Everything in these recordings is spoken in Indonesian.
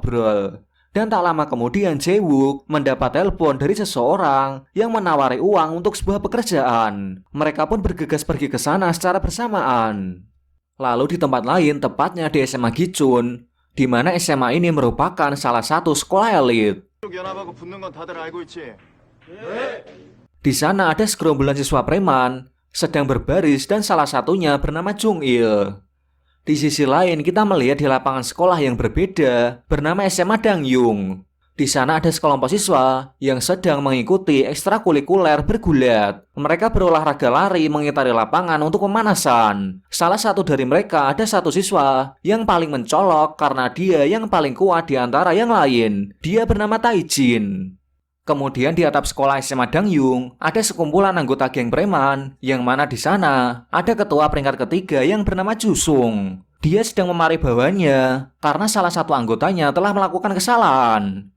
ngobrol. Dan tak lama kemudian Jae-wook mendapat telepon dari seseorang yang menawari uang untuk sebuah pekerjaan. Mereka pun bergegas pergi ke sana secara bersamaan. Lalu di tempat lain, tepatnya di SMA Gichun, di mana SMA ini merupakan salah satu sekolah elit. Di sana ada segerombolan siswa preman sedang berbaris dan salah satunya bernama Jung-il. Di sisi lain kita melihat di lapangan sekolah yang berbeda bernama SMA Dangyung. Di sana ada sekelompok siswa yang sedang mengikuti ekstrakurikuler bergulat. Mereka berolahraga lari mengitari lapangan untuk pemanasan. Salah satu dari mereka ada satu siswa yang paling mencolok karena dia yang paling kuat di antara yang lain. Dia bernama Taijin. Kemudian di atap sekolah SMA Dangyung ada sekumpulan anggota geng preman yang mana di sana ada ketua peringkat ketiga yang bernama Jusung. Dia sedang memarahi bawahannya karena salah satu anggotanya telah melakukan kesalahan.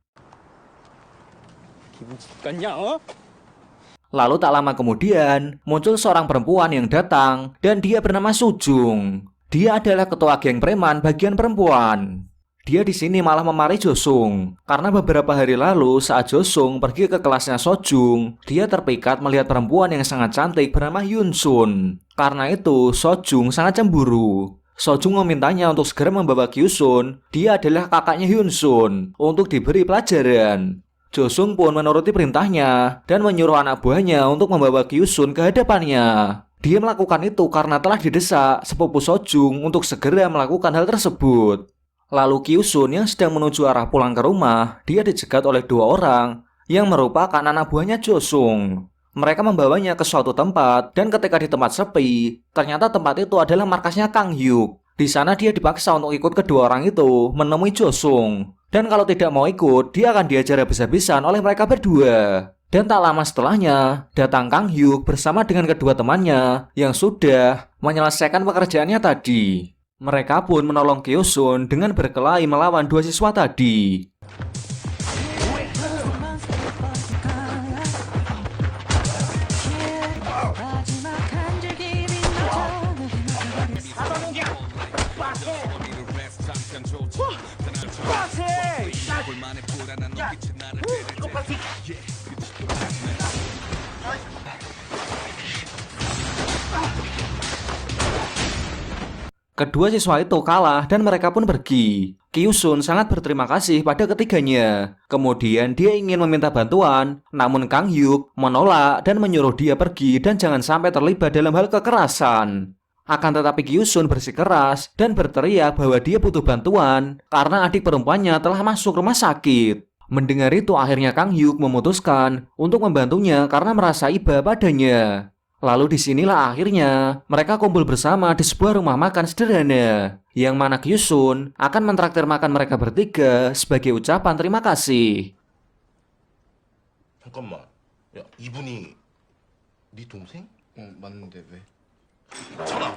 Lalu tak lama kemudian muncul seorang perempuan yang datang dan dia bernama Sujung. Dia adalah ketua geng preman bagian perempuan. Dia di sini malah memarahi Josung karena beberapa hari lalu saat Josung pergi ke kelasnya Sojung, dia terpikat melihat perempuan yang sangat cantik bernama Hyunsun. Karena itu Sojung sangat cemburu. Sojung memintanya untuk segera membawa Kyusun, dia adalah kakaknya Hyunsun, untuk diberi pelajaran. Josung pun menuruti perintahnya dan menyuruh anak buahnya untuk membawa Kyusun ke hadapannya. Dia melakukan itu karena telah didesak sepupu Sojung untuk segera melakukan hal tersebut. Lalu Kyusun yang sedang menuju arah pulang ke rumah, dia dicegat oleh dua orang yang merupakan anak buahnya Josung. Mereka membawanya ke suatu tempat dan ketika di tempat sepi, ternyata tempat itu adalah markasnya Kang Hyuk. Di sana dia dipaksa untuk ikut kedua orang itu menemui Josung. Dan kalau tidak mau ikut, dia akan diajar habis-habisan oleh mereka berdua. Dan tak lama setelahnya, datang Kang Hyuk bersama dengan kedua temannya yang sudah menyelesaikan pekerjaannya tadi. Mereka pun menolong Kyusun dengan berkelahi melawan dua siswa tadi. Kedua siswa itu kalah dan mereka pun pergi. Kyusun sangat berterima kasih pada ketiganya. Kemudian dia ingin meminta bantuan, namun Kang Hyuk menolak dan menyuruh dia pergi dan jangan sampai terlibat dalam hal kekerasan. Akan tetapi Kyusun bersikeras dan berteriak bahwa dia butuh bantuan karena adik perempuannya telah masuk rumah sakit. Mendengar itu akhirnya Kang Hyuk memutuskan untuk membantunya karena merasa iba padanya. Lalu disinilah akhirnya mereka kumpul bersama di sebuah rumah makan sederhana yang mana Kyusun akan mentraktir makan mereka bertiga sebagai ucapan terima kasih. 잠깐만, 야 이분이 네 동생? 맞는데 왜? 천암!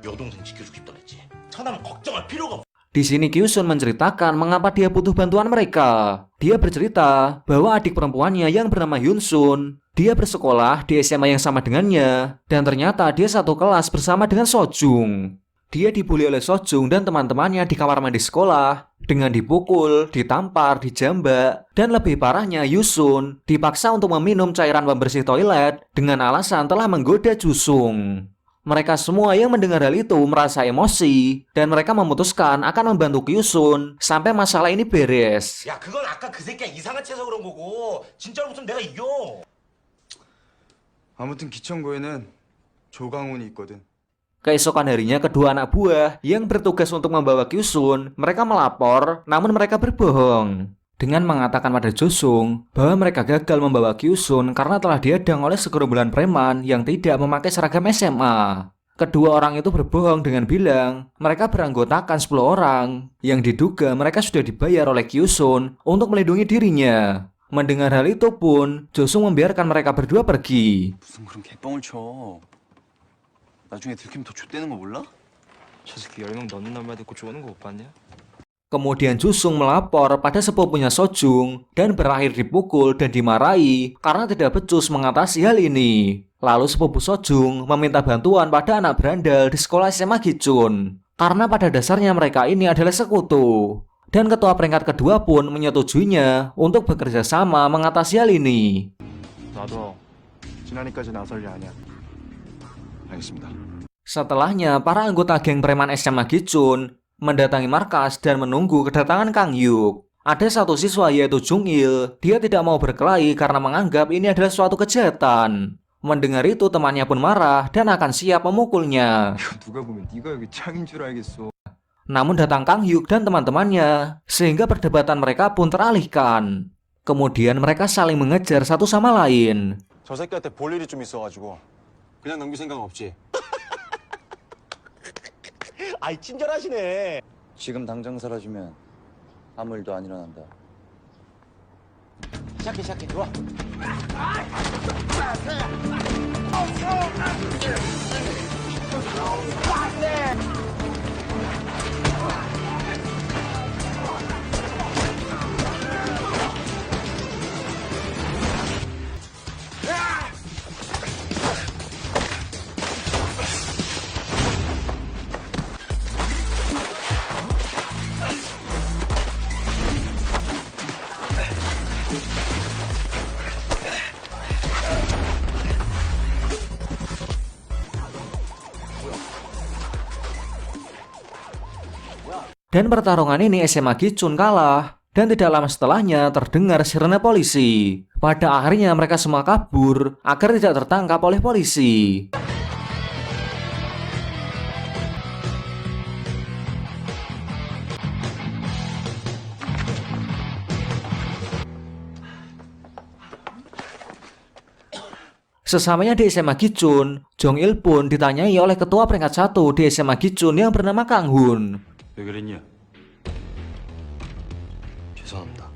여동생 지켜주고 싶다 그랬지. 천암은 걱정할 필요가 없어. Di sini Kyusun menceritakan mengapa dia butuh bantuan mereka. Dia bercerita bahwa adik perempuannya yang bernama Hyunsun, dia bersekolah di SMA yang sama dengannya, dan ternyata dia satu kelas bersama dengan Sojung. Dia dibully oleh Sojung dan teman-temannya di kamar mandi sekolah, dengan dipukul, ditampar, dijambak, dan lebih parahnya Hyunsun dipaksa untuk meminum cairan pembersih toilet dengan alasan telah menggoda Jusung. Mereka semua yang mendengar hal itu merasa emosi dan mereka memutuskan akan membantu Kyusun sampai masalah ini beres. 야 그건 아까 그 새끼가 이상한 채서 그런 거고 진짜로 붙으면 내가 이겨. 아무튼 기천고에는 조강훈이 있거든. Keesokan harinya kedua anak buah yang bertugas untuk membawa Kyusun, mereka melapor namun mereka berbohong dengan mengatakan pada Josung bahwa mereka gagal membawa Kyusun karena telah dihadang oleh segerombolan preman yang tidak memakai seragam SMA. Kedua orang itu berbohong dengan bilang mereka beranggotakan 10 orang yang diduga mereka sudah dibayar oleh Kyusun untuk melindungi dirinya. Mendengar hal itu pun, Josung membiarkan mereka berdua pergi. 무슨 그런 개뻥을 쳐. 나중에 들키면 더 좆되는 거 몰라? 저 새끼 10명 넘는 말 듣고 쪼는 거 못 봤냐? Kemudian Jusung melapor pada sepupunya Sojung dan berakhir dipukul dan dimarahi karena tidak becus mengatasi hal ini. Lalu sepupu Sojung meminta bantuan pada anak berandal di sekolah SMA Gichun karena pada dasarnya mereka ini adalah sekutu. Dan ketua peringkat kedua pun menyetujuinya untuk bekerja sama mengatasi hal ini. 나도 지난해까지 나설 일 아니야. 알겠습니다. Setelahnya, para anggota geng preman SMA Gichun mendatangi markas dan menunggu kedatangan Kang Hyuk. Ada satu siswa yaitu Jung Il. Dia tidak mau berkelahi karena menganggap ini adalah suatu kejahatan. Mendengar itu temannya pun marah dan akan siap memukulnya. 누가 보면 네가 여기 짱인 줄 알겠어. Namun datang Kang Hyuk dan teman-temannya, sehingga perdebatan mereka pun teralihkan. Kemudian mereka saling mengejar satu sama lain. 저 새끼한테 볼 일이 좀 있어가지고 그냥 넘길 생각 없지? 아이 친절하시네. 지금 당장 사라지면 아무 일도 안 일어난다. 시작해 좋아. Dan pertarungan ini SMA Gichun kalah. Dan tidak lama setelahnya terdengar sirene polisi. Pada akhirnya mereka semua kabur agar tidak tertangkap oleh polisi. Sesamanya di SMA Gichun, Jong Il pun ditanyai oleh ketua peringkat 1 di SMA Gichun yang bernama Kang Hun. 왜 그랬냐? 죄송합니다.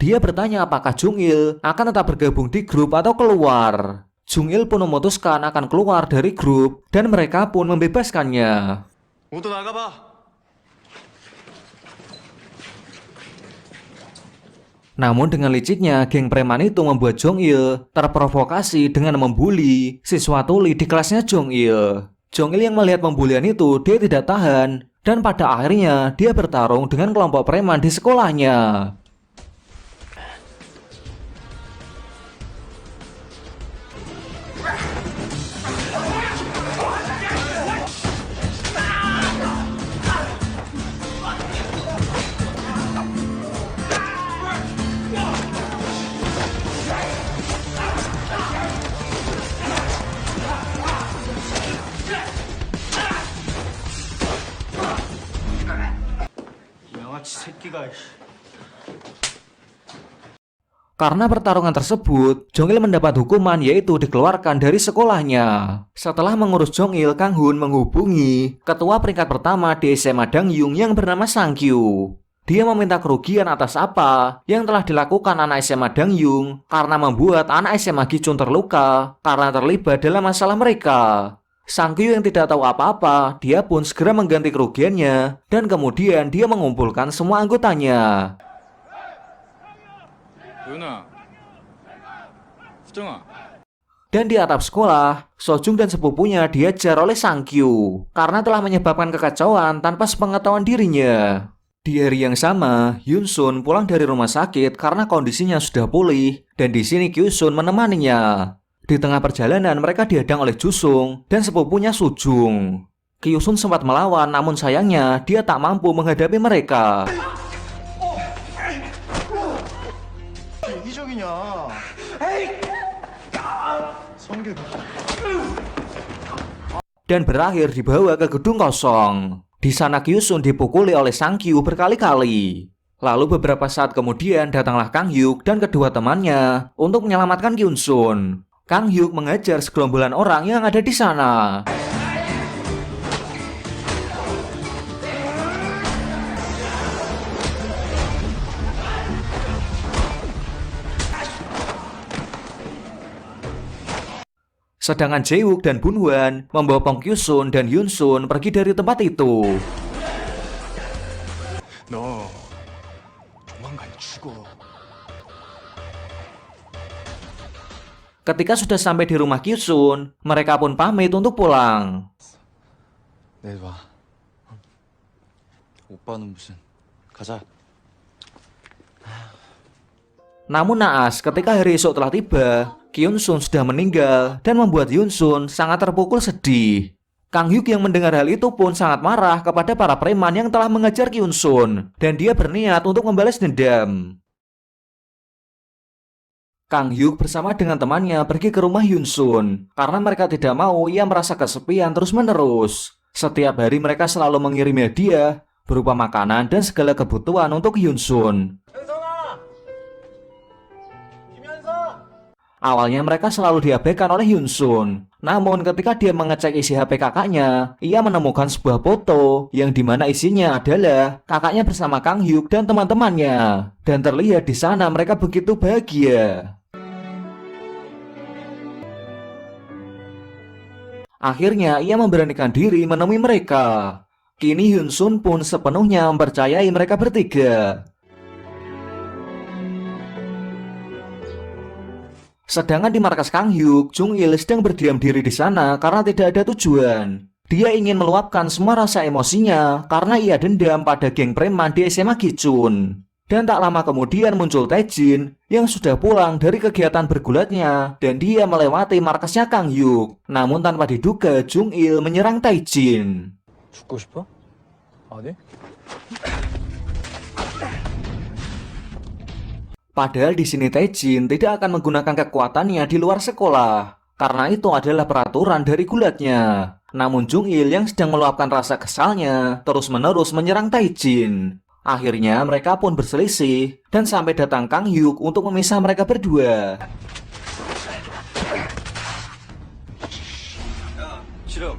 Dia bertanya apakah Jung Il akan tetap bergabung di grup atau keluar. Jung Il pun memutuskan akan keluar dari grup dan mereka pun membebaskannya. 모두 나가봐. Namun dengan liciknya, geng preman itu membuat Jong Il terprovokasi dengan membuli siswa tuli di kelasnya Jong Il. Jong Il yang melihat pembulian itu, dia tidak tahan. Dan pada akhirnya, dia bertarung dengan kelompok preman di sekolahnya. 양아치 새끼가. Karena pertarungan tersebut, Jong Il mendapat hukuman yaitu dikeluarkan dari sekolahnya. Setelah mengurus Jong Il, Kang Hun menghubungi ketua peringkat pertama di SMA Dangyung yang bernama Sang Kyu. Dia meminta kerugian atas apa yang telah dilakukan anak SMA Dangyung karena membuat anak SMA Gichun terluka karena terlibat dalam masalah mereka. Sang Kyu yang tidak tahu apa-apa, dia pun segera mengganti kerugiannya dan kemudian dia mengumpulkan semua anggotanya. 도윤아, 수정아. Dan di atap sekolah, Sojung dan sepupunya diajar oleh Sang Kyu karena telah menyebabkan kekacauan tanpa sepengetahuan dirinya. Di hari yang sama, Hyun Sun pulang dari rumah sakit karena kondisinya sudah pulih dan di sini Kyu Sun menemaninya. Di tengah perjalanan mereka dihadang oleh Jusung dan sepupunya Sujung. Kyu Sun sempat melawan namun sayangnya dia tak mampu menghadapi mereka. 이기적이냐? 성규. Dan berakhir dibawa ke gedung kosong. Di sana Kyu Sun dipukuli oleh Sang Kyu berkali-kali. Lalu beberapa saat kemudian datanglah Kang Hyuk dan kedua temannya untuk menyelamatkan Kyun Sun. Kang Hyuk mengajar segerombolan orang yang ada di sana. Sedangkan Jae-wook dan Bun-hwan membawa Pong Kyu-sun dan Hyun-sun pergi dari tempat itu. 너 조만간 죽어. Ketika sudah sampai di rumah Kyu-sun, mereka pun pamit untuk pulang. 내일 봐. 오빠는 무슨 가자. Namun naas, ketika hari esok telah tiba, Kyun Sun sudah meninggal dan membuat Hyun Sun sangat terpukul sedih. Kang Hyuk yang mendengar hal itu pun sangat marah kepada para preman yang telah mengejar Kyun Sun dan dia berniat untuk membalas dendam. Kang Hyuk bersama dengan temannya pergi ke rumah Hyun Sun karena mereka tidak mau ia merasa kesepian terus-menerus. Setiap hari mereka selalu mengirim hadiah berupa makanan dan segala kebutuhan untuk Hyun Sun. 현성아! 김현성! Awalnya mereka selalu diabaikan oleh Hyun Sun. Namun ketika dia mengecek isi HP kakaknya, ia menemukan sebuah foto yang dimana isinya adalah kakaknya bersama Kang Hyuk dan teman-temannya. Dan terlihat di sana mereka begitu bahagia. Akhirnya ia memberanikan diri menemui mereka. Kini Hyun Sun pun sepenuhnya mempercayai mereka bertiga. Sedangkan di markas Kang Hyuk, Jung Il sedang berdiam diri di sana karena tidak ada tujuan. Dia ingin meluapkan semua rasa emosinya karena ia dendam pada geng preman di SMA Gichun. Dan tak lama kemudian muncul Taejin yang sudah pulang dari kegiatan bergulatnya dan dia melewati markasnya Kang Hyuk. Namun tanpa diduga Jung Il menyerang Taejin. 죽고 싶어? 아니? Padahal di sini Taejin tidak akan menggunakan kekuatannya di luar sekolah karena itu adalah peraturan dari gulatnya. Namun Jung Il yang sedang meluapkan rasa kesalnya terus-menerus menyerang Taejin. Akhirnya mereka pun berselisih dan sampai datang Kang Hyuk untuk memisah mereka berdua. 싫어.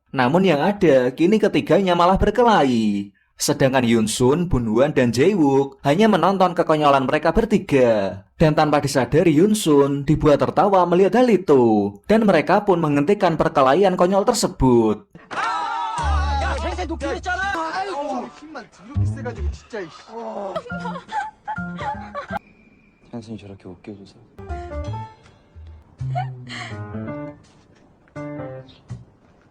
Namun yang ada, kini ketiganya malah berkelahi. Sedangkan Hyun Sun, Bun Hwan, dan Jae Wook hanya menonton kekonyolan mereka bertiga. Dan tanpa disadari Hyun Sun dibuat tertawa melihat hal itu. Dan mereka pun menghentikan perkelahian konyol tersebut. 현승이 저렇게 웃게 해줘서.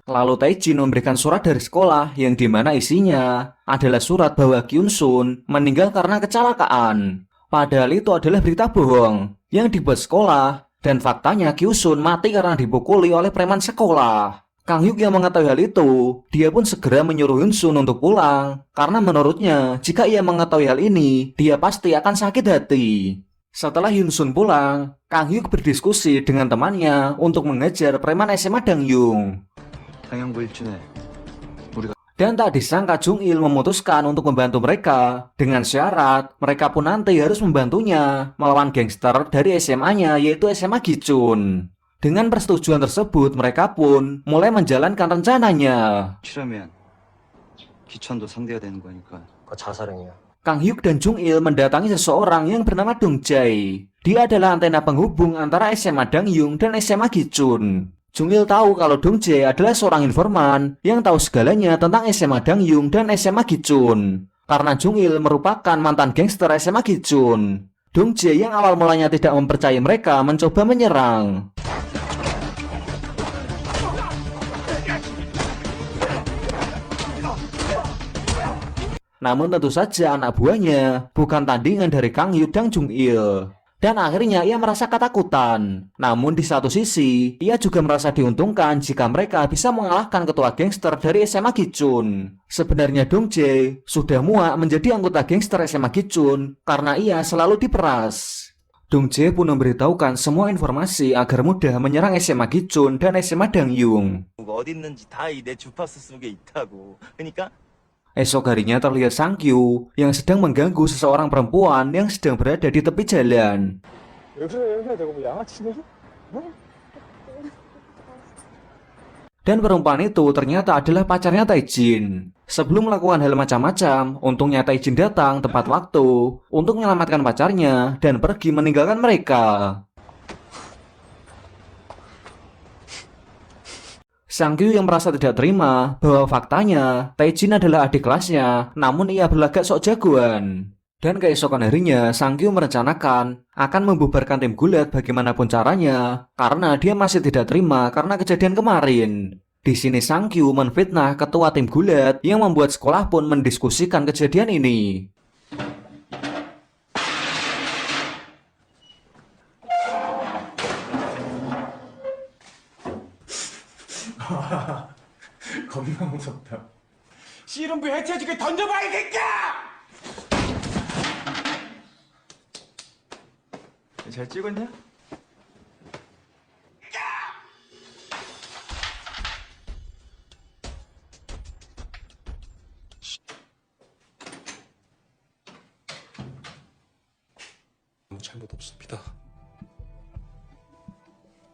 Lalu Taejin memberikan surat dari sekolah yang dimana isinya adalah surat bahwa Kyun Sun meninggal karena kecelakaan. Padahal itu adalah berita bohong yang dibuat sekolah dan faktanya Kyun Sun mati karena dipukuli oleh preman sekolah. Kang Hyuk yang mengetahui hal itu, dia pun segera menyuruh Hyun Sun untuk pulang karena menurutnya jika ia mengetahui hal ini, dia pasti akan sakit hati. Setelah Hyun Sun pulang, Kang Hyuk berdiskusi dengan temannya untuk mengejar preman SMA Dangyung. 당연부 일진에 우리가 Dan tak disangka Jung Il memutuskan untuk membantu mereka dengan syarat mereka pun nanti harus membantunya melawan gangster dari SMA-nya yaitu SMA Gichun. Dengan persetujuan tersebut mereka pun mulai menjalankan rencananya. 싫으면 기천도 상대가 되는 거니까. 그거 자살행위야. Kang Hyuk dan Jung Il mendatangi seseorang yang bernama Dong Jae. Dia adalah antena penghubung antara SMA Dangyung dan SMA Gichun. Jung Il tahu kalau Dong Jae adalah seorang informan yang tahu segalanya tentang SMA Dangyung dan SMA Gichun. Karena Jung Il merupakan mantan gangster SMA Gichun. Dong Jae yang awal mulanya tidak mempercayai mereka mencoba menyerang. Namun tentu saja anak buahnya bukan tandingan dari Kang Hyuk dan Jung Il. Dan akhirnya ia merasa ketakutan. Namun di satu sisi, ia juga merasa diuntungkan jika mereka bisa mengalahkan ketua gangster dari SMA Gichun. Sebenarnya Dong Jae sudah muak menjadi anggota gangster SMA Gichun karena ia selalu diperas. Dong Jae pun memberitahukan semua informasi agar mudah menyerang SMA Gichun dan SMA Dangyung. 어디 있는지 다 이 내 주파수 속에 있다고. 그러니까 Esok harinya terlihat Sang Kyu yang sedang mengganggu seseorang perempuan yang sedang berada di tepi jalan. Dan perempuan itu ternyata adalah pacarnya Taejin. Sebelum melakukan hal macam-macam, untungnya Taejin datang tepat waktu untuk menyelamatkan pacarnya dan pergi meninggalkan mereka. Sang Kyu yang merasa tidak terima bahwa faktanya Taejin adalah adik kelasnya, namun ia berlagak sok jagoan. Dan keesokan harinya, Sang Kyu merencanakan akan membubarkan tim gulat bagaimanapun caranya, karena dia masih tidak terima karena kejadian kemarin. Di sini Sang Kyu menfitnah ketua tim gulat yang membuat sekolah pun mendiskusikan kejadian ini. 겁나 무섭다. 씨름부 해체해주게 던져봐 이 새끼야! 잘 찍었냐? 아무 잘못 없습니다.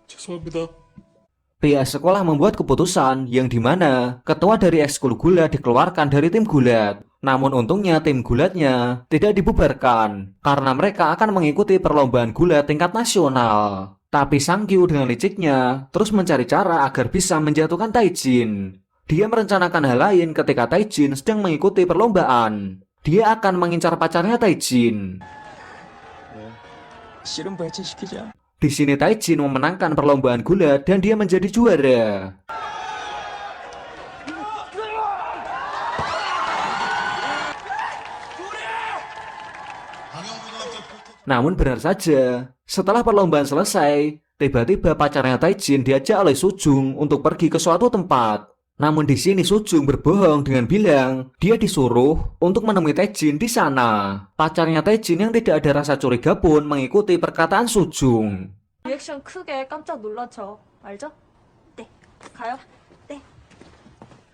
죄송합니다. Pihak sekolah membuat keputusan yang dimana ketua dari ekskul gulat dikeluarkan dari tim gulat. Namun untungnya tim gulatnya tidak dibubarkan karena mereka akan mengikuti perlombaan gulat tingkat nasional. Tapi Sang Kyu dengan liciknya terus mencari cara agar bisa menjatuhkan Taijin. Dia merencanakan hal lain ketika Taijin sedang mengikuti perlombaan. Dia akan mengincar pacarnya Taijin. 씨름부 해체시키자. Di sini Taijin memenangkan perlombaan gulat dan dia menjadi juara. Namun benar saja, setelah perlombaan selesai, tiba-tiba pacarnya Taijin diajak oleh Sujung untuk pergi ke suatu tempat. Namun di sini Sujung berbohong dengan bilang dia disuruh untuk menemui Taijin di sana. Pacarnya Taijin yang tidak ada rasa curiga pun mengikuti perkataan Sujung. 리액션 크게 깜짝 놀라죠. 알죠? 네. 가요. 네.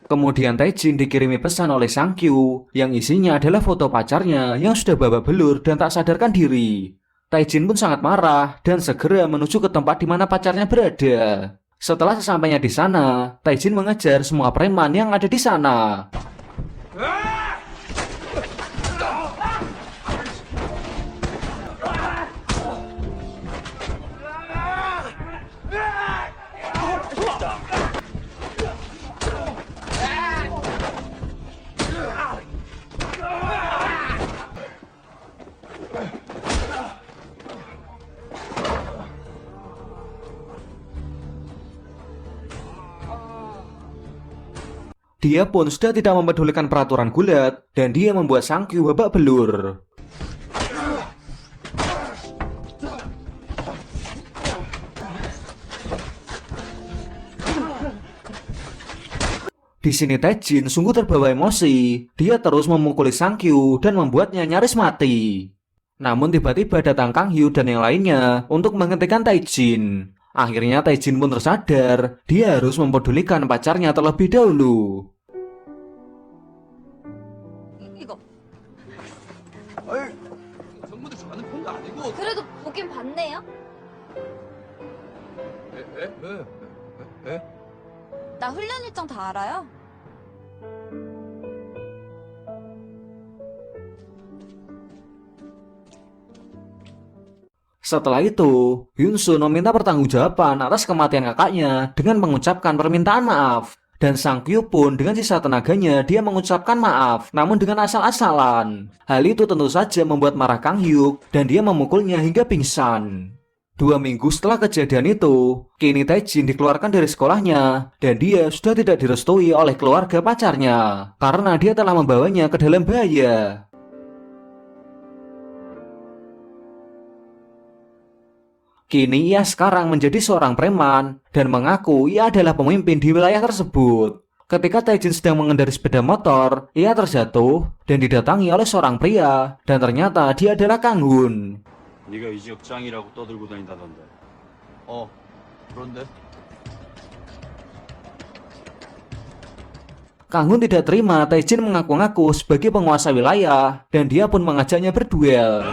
Kemudian Taijin dikirimi pesan oleh Sang Kyu yang isinya adalah foto pacarnya yang sudah babak belur dan tak sadarkan diri. Taijin pun sangat marah dan segera menuju ke tempat di mana pacarnya berada. Setelah sesampainya di sana, Taijin mengejar semua preman yang ada di sana. Dia pun sudah tidak mempedulikan peraturan gulat dan dia membuat Sang Kyu babak belur. Di sini Taijin sungguh terbawa emosi. Dia terus memukuli Sang Kyu dan membuatnya nyaris mati. Namun tiba-tiba datang Kang Hyu dan yang lainnya untuk menghentikan Taijin. Akhirnya Taijin pun tersadar, dia harus mempedulikan pacarnya terlebih dahulu. 이거. 성분들 좋아하는 편도 아니고. 그래도 보긴 봤네요. 왜? 나 훈련 일정 다 알아요. Setelah itu, Hyunsu meminta pertanggungjawaban atas kematian kakaknya dengan mengucapkan permintaan maaf. Dan Sang Kyu pun dengan sisa tenaganya dia mengucapkan maaf, namun dengan asal-asalan. Hal itu tentu saja membuat marah Kang Hyuk dan dia memukulnya hingga pingsan. 2 minggu setelah kejadian itu, kini Taijin dikeluarkan dari sekolahnya dan dia sudah tidak direstui oleh keluarga pacarnya karena dia telah membawanya ke dalam bahaya. Kini ia sekarang menjadi seorang preman dan mengaku ia adalah pemimpin di wilayah tersebut. Ketika Taijin sedang mengendarai sepeda motor, ia terjatuh dan didatangi oleh seorang pria dan ternyata dia adalah Kang Hun. 네가 이 지역 짱이라고 떠들고 다닌다던데. 그런데? Kang Hun tidak terima Taijin mengaku-ngaku sebagai penguasa wilayah dan dia pun mengajaknya berduel.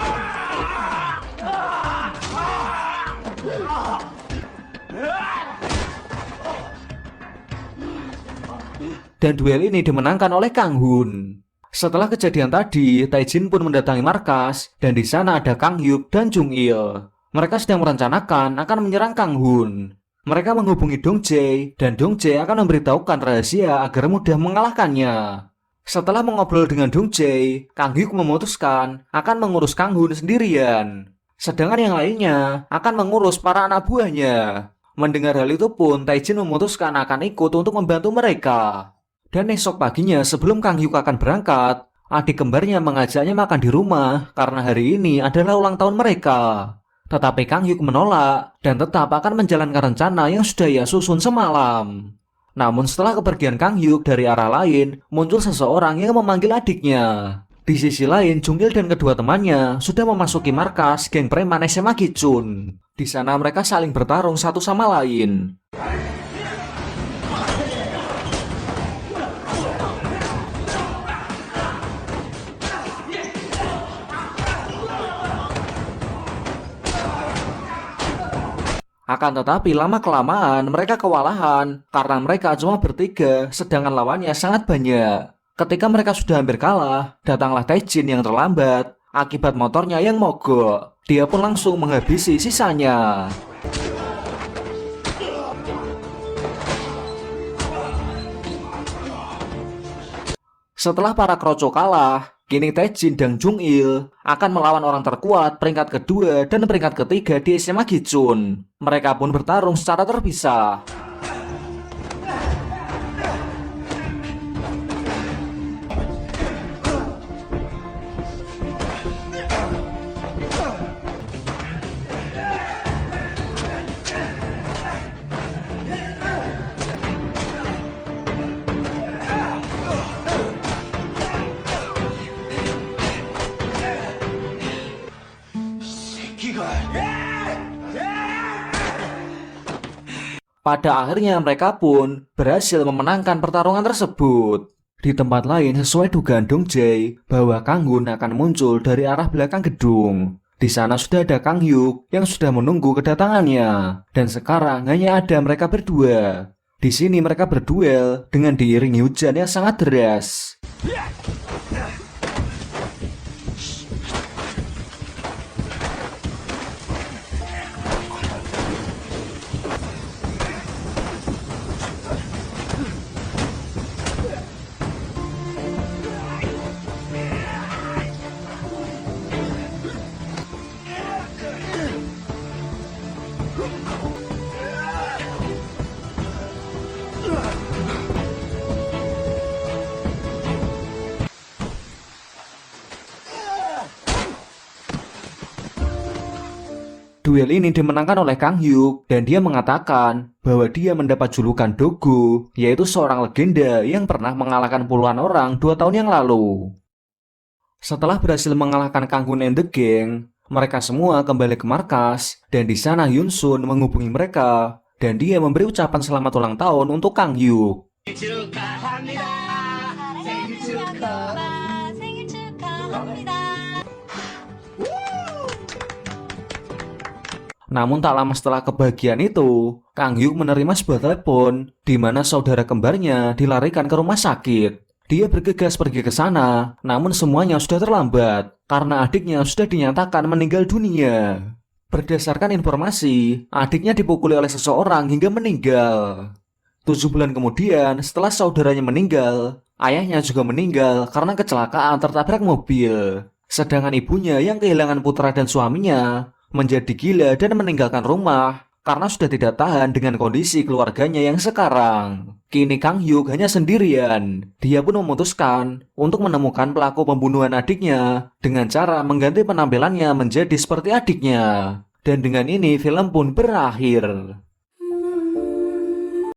Dan duel ini dimenangkan oleh Kang Hun. Setelah kejadian tadi, Taijin pun mendatangi markas dan di sana ada Kang Hyuk dan Jung Il. Mereka sedang merencanakan akan menyerang Kang Hun. Mereka menghubungi Dong Jae dan Dong Jae akan memberitahukan rahasia agar mudah mengalahkannya. Setelah mengobrol dengan Dong Jae, Kang Hyuk memutuskan akan mengurus Kang Hun sendirian. Sedangkan yang lainnya akan mengurus para anak buahnya. Mendengar hal itu pun, Taejin memutuskan akan ikut untuk membantu mereka. Dan esok paginya sebelum Kang Hyuk akan berangkat, adik kembarnya mengajaknya makan di rumah karena hari ini adalah ulang tahun mereka. Tetapi Kang Hyuk menolak dan tetap akan menjalankan rencana yang sudah ia susun semalam. Namun setelah kepergian Kang Hyuk dari arah lain, muncul seseorang yang memanggil adiknya. Di sisi lain, Jungil dan kedua temannya sudah memasuki markas geng preman SMA Gichun. Di sana mereka saling bertarung satu sama lain. Akan tetapi lama-kelamaan mereka kewalahan karena mereka cuma bertiga sedangkan lawannya sangat banyak. Ketika mereka sudah hampir kalah, datanglah Taejin yang terlambat akibat motornya yang mogok. Dia pun langsung menghabisi sisanya. Setelah para kroco kalah, kini Taejin dan Jungil akan melawan orang terkuat peringkat kedua dan peringkat ketiga di SMA Gichun. Mereka pun bertarung secara terpisah. Pada akhirnya mereka pun berhasil memenangkan pertarungan tersebut. Di tempat lain sesuai dugaan Dong Jae bahwa Kang Hun akan muncul dari arah belakang gedung. Di sana sudah ada Kang Hyuk yang sudah menunggu kedatangannya. Dan sekarang hanya ada mereka berdua. Di sini mereka berduel dengan diiringi hujan yang sangat deras. Duel ini dimenangkan oleh Kang Hyuk dan dia mengatakan bahwa dia mendapat julukan Dogo, yaitu seorang legenda yang pernah mengalahkan puluhan orang 2 tahun yang lalu. Setelah berhasil mengalahkan Kang Hun and the Gang, mereka semua kembali ke markas dan di sana Hyun Sun menghubungi mereka dan dia memberi ucapan selamat ulang tahun untuk Kang Hyuk. Namun tak lama setelah kebahagiaan itu, Kang Hyuk menerima sebuah telepon di mana saudara kembarnya dilarikan ke rumah sakit. Dia bergegas pergi ke sana, namun semuanya sudah terlambat karena adiknya sudah dinyatakan meninggal dunia. Berdasarkan informasi, adiknya dipukuli oleh seseorang hingga meninggal. 7 bulan kemudian, setelah saudaranya meninggal, ayahnya juga meninggal karena kecelakaan tertabrak mobil. Sedangkan ibunya yang kehilangan putra dan suaminya menjadi gila dan meninggalkan rumah karena sudah tidak tahan dengan kondisi keluarganya yang sekarang. Kini Kang Hyuk hanya sendirian. Dia pun memutuskan untuk menemukan pelaku pembunuhan adiknya dengan cara mengganti penampilannya menjadi seperti adiknya. Dan dengan ini film pun berakhir.